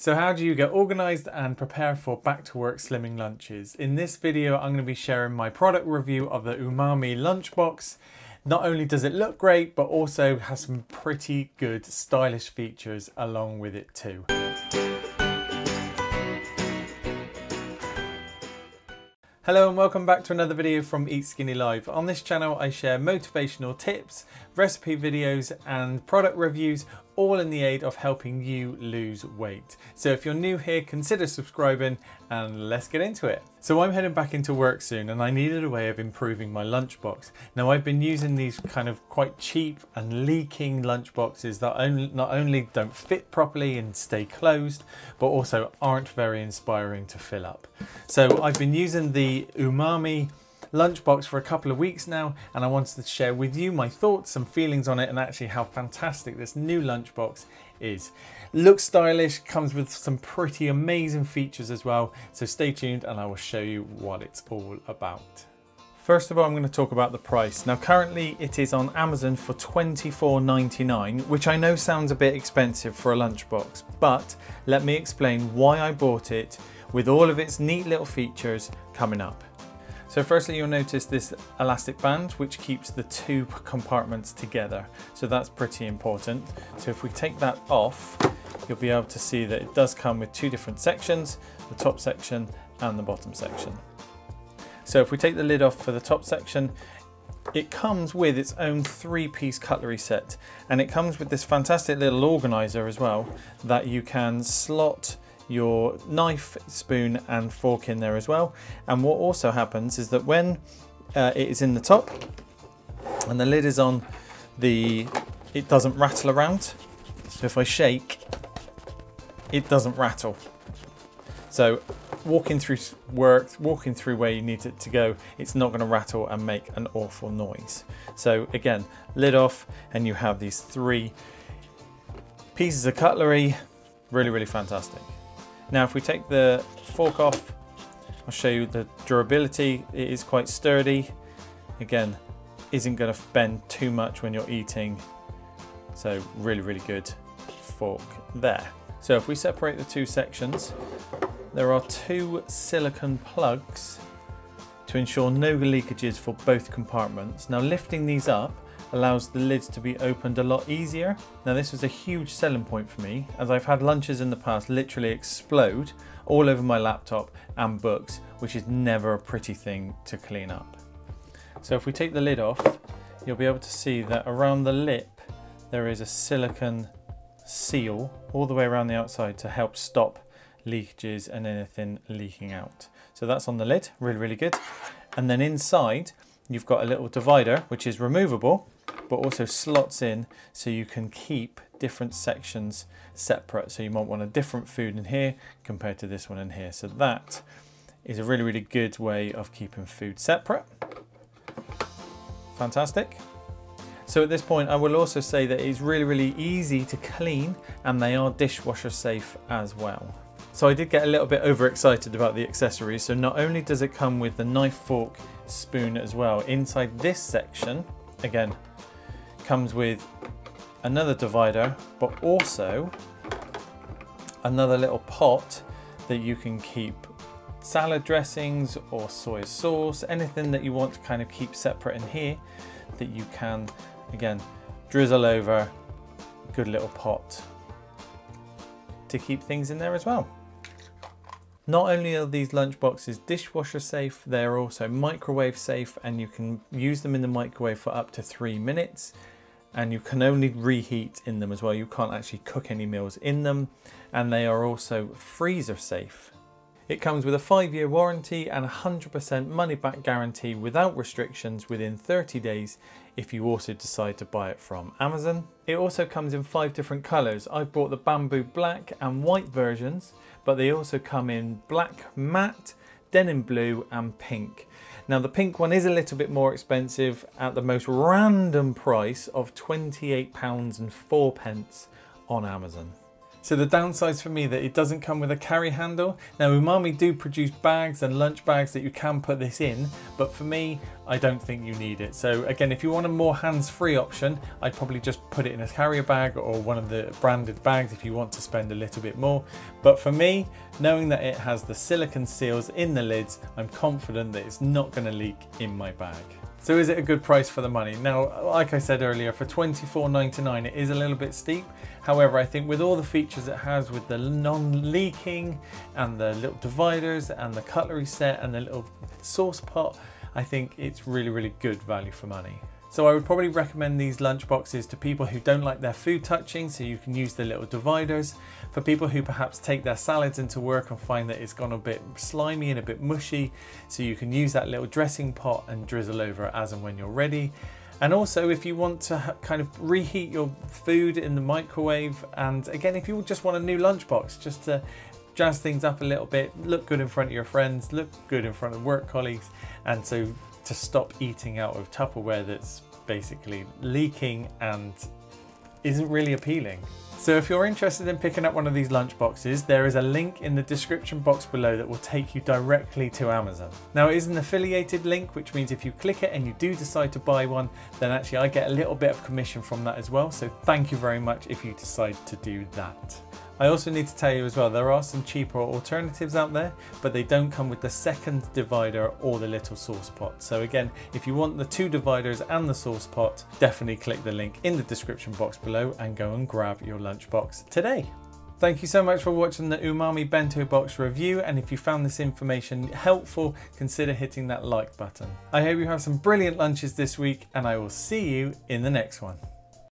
So how do you get organised and prepare for back to work slimming lunches? In this video I'm going to be sharing my product review of the Umami Lunchbox. Not only does it look great, but also has some pretty good stylish features along with it too. Hello and welcome back to another video from Eat Skinny Live. On this channel I share motivational tips, recipe videos and product reviews, all in the aid of helping you lose weight. So if you're new here, consider subscribing and let's get into it. So I'm heading back into work soon and I needed a way of improving my lunchbox. Now I've been using these kind of quite cheap and leaking lunchboxes that not only don't fit properly and stay closed, but also aren't very inspiring to fill up. So I've been using the Umami Lunchbox for a couple of weeks now, and I wanted to share with you my thoughts and feelings on it and actually how fantastic this new lunchbox is. Looks stylish, comes with some pretty amazing features as well, so stay tuned and I will show you what it's all about. First of all, I'm going to talk about the price. Now currently it is on Amazon for $24.99, which I know sounds a bit expensive for a lunchbox, but let me explain why I bought it with all of its neat little features coming up. So firstly, you'll notice this elastic band, which keeps the two compartments together. So that's pretty important. So if we take that off, you'll be able to see that it does come with two different sections, the top section and the bottom section. So if we take the lid off for the top section, it comes with its own 3-piece cutlery set. And it comes with this fantastic little organizer as well that you can slot your knife, spoon and fork in there as well. And what also happens is that when it is in the top and the lid is on, it doesn't rattle around. So if I shake, it doesn't rattle. So walking through work, walking through where you need it to go, it's not going to rattle and make an awful noise. So again, lid off and you have these 3 pieces of cutlery. Really fantastic. Now if we take the fork off, I'll show you the durability. It is quite sturdy. Again, isn't going to bend too much when you're eating. So really good fork there. So if we separate the two sections, there are 2 silicone plugs to ensure no leakages for both compartments. Now lifting these up allows the lids to be opened a lot easier. Now this was a huge selling point for me, as I've had lunches in the past literally explode all over my laptop and books, which is never a pretty thing to clean up. So if we take the lid off, you'll be able to see that around the lip there is a silicone seal all the way around the outside to help stop leakages and anything leaking out. So that's on the lid, really good. And then inside you've got a little divider which is removable but also slots in, so you can keep different sections separate. So you might want a different food in here compared to this one in here. So that is a really good way of keeping food separate. Fantastic. So at this point I will also say that it's really easy to clean and they are dishwasher safe as well. So I did get a little bit overexcited about the accessories. So not only does it come with the knife, fork, spoon as well, inside this section, again, comes with another divider, but also another little pot that you can keep salad dressings or soy sauce, anything that you want to kind of keep separate in here, that you can, again, drizzle over. Good little pot to keep things in there as well. Not only are these lunchboxes dishwasher safe, they're also microwave safe, and you can use them in the microwave for up to 3 minutes, and you can only reheat in them as well. You can't actually cook any meals in them, and they are also freezer safe. It comes with a 5-year warranty and 100% money back guarantee without restrictions within 30 days if you also decide to buy it from Amazon. It also comes in 5 different colours. I've bought the bamboo black and white versions, but they also come in black matte, denim blue and pink. Now the pink one is a little bit more expensive at the most random price of £28.04 on Amazon. So the downsides for me that it doesn't come with a carry handle. Now Umami do produce bags and lunch bags that you can put this in, but for me, I don't think you need it. So again, if you want a more hands-free option, I'd probably just put it in a carrier bag or one of the branded bags if you want to spend a little bit more. But for me, knowing that it has the silicone seals in the lids, I'm confident that it's not going to leak in my bag. So is it a good price for the money? Now, like I said earlier, for $24.99 it is a little bit steep. However, I think with all the features it has with the non-leaking and the little dividers and the cutlery set and the little sauce pot, I think it's really, really good value for money. So I would probably recommend these lunch boxes to people who don't like their food touching, so you can use the little dividers. For people who perhaps take their salads into work and find that it's gone a bit slimy and a bit mushy, so you can use that little dressing pot and drizzle over it as and when you're ready. And also if you want to kind of reheat your food in the microwave, and again, if you just want a new lunchbox just to jazz things up a little bit, look good in front of your friends, look good in front of work colleagues, and so to stop eating out of Tupperware that's basically leaking and isn't really appealing. So if you're interested in picking up one of these lunch boxes, there is a link in the description box below that will take you directly to Amazon. Now it is an affiliated link, which means if you click it and you do decide to buy one, then actually I get a little bit of commission from that as well. So thank you very much if you decide to do that. I also need to tell you as well, there are some cheaper alternatives out there, but they don't come with the second divider or the little sauce pot. So again, if you want the two dividers and the sauce pot, definitely click the link in the description box below and go and grab your lunchbox today. Thank you so much for watching the Umami Bento Box review, and if you found this information helpful, consider hitting that like button. I hope you have some brilliant lunches this week, and I will see you in the next one.